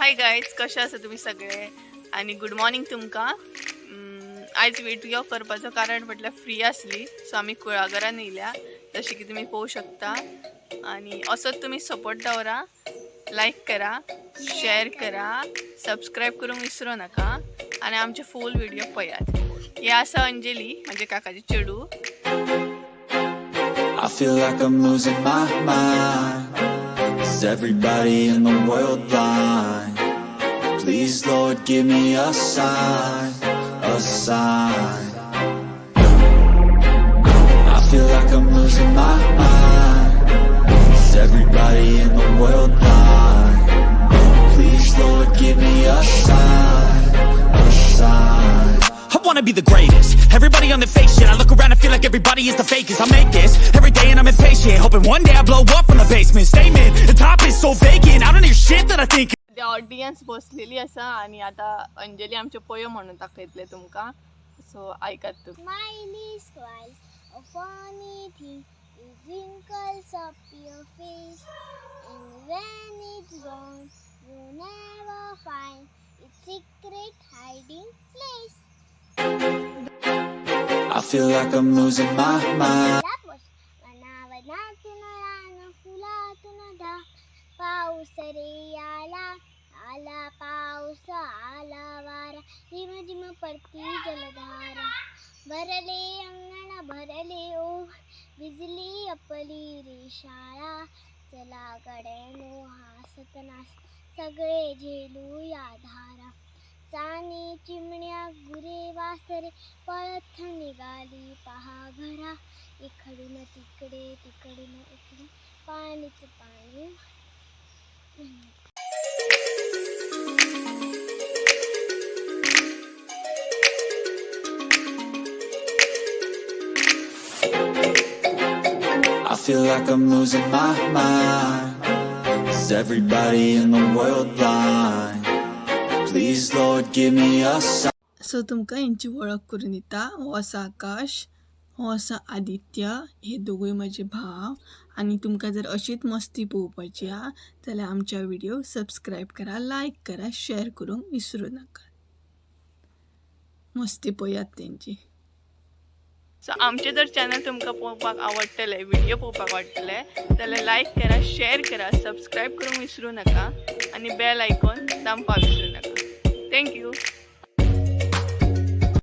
Hi guys, कशे आसा तुम्ही सगळे आणि गुड मॉर्निंग तुमकां. आयज व्हिडिओ करपाचो कारण म्हटल्यार फ्री आसली, सो आमी कुळागरान येयल्या जशें की तुमी पळोवंक शकता. आणि असोच तुम्ही सपोर्ट दवरा, लाईक करा, शेअर करा, सबस्क्राईब करूंक विसरू नका आणि आमचे फुल व्हिडिओ पळयात. हे आसा अंजली, म्हणजे काकाची चेडू. I feel like I'm losing my mind. Is everybody in the world blind? Please, Lord, give me a sign, a sign. I feel like I'm losing my mind. Is everybody in the world blind? Please, Lord, give me a sign, a sign. I wanna be the greatest. Everybody on the fake shit. I look around and feel like everybody is the fakest. I make this every day and I'm impatient, hoping one day I blow up from the basement. Statement, the top is so vacant. I don't hear shit that I think. ते audience बसलेली आसा आणि आता अंजली आमचे poem म्हणून दाखयतले तुमकां, so ऐकात तुम्ही. Smiley smile, a funny thing, it wrinkles up your face, and when it's gone, you never find its secret hiding place. I feel like I'm losing my mind. Tapos, wanawanatun na lang ang fulatun na paus रे आला आला पाऊस आला वारा झिम झिम पडती जलधारा भरले अंगण भरले ओघ भिजली आपली रे शाळा चला गड्यानो हासत नास सगळे झेलू या धारा चाणी चिमण्या गुरे वासरे पळत निघाली पहा घरा इकडून तिकडे तिकडून इकडे पाणीच पाणी. I feel like I'm losing my mind. Is everybody in the world blind? Please, Lord, give me a sign. So तुमकां यांची वळख करून दिता. हो आसा आकाश, हो आसा आदित्य, हे दोगूय माझे भाव. आणि तुमकां जर अशीच मस्ती पळोवपाची हा जाल्यार आमच्या व्हिडिओ सबस्क्राईब करा, लाईक करा, शेअर करूंक विसरू नका. मस्ती पळयात तेंची. सो आमचे जर चॅनल तुमकां पळोवपाक आवडटले, व्हिडिओ पळोवपाक आवडटले जाल्यार लाईक करा, शेअर करा, सबस्क्राईब करूंक विसरू नका आणि बेल आयकॉन दामपाक विसरू नका. थँक्यू.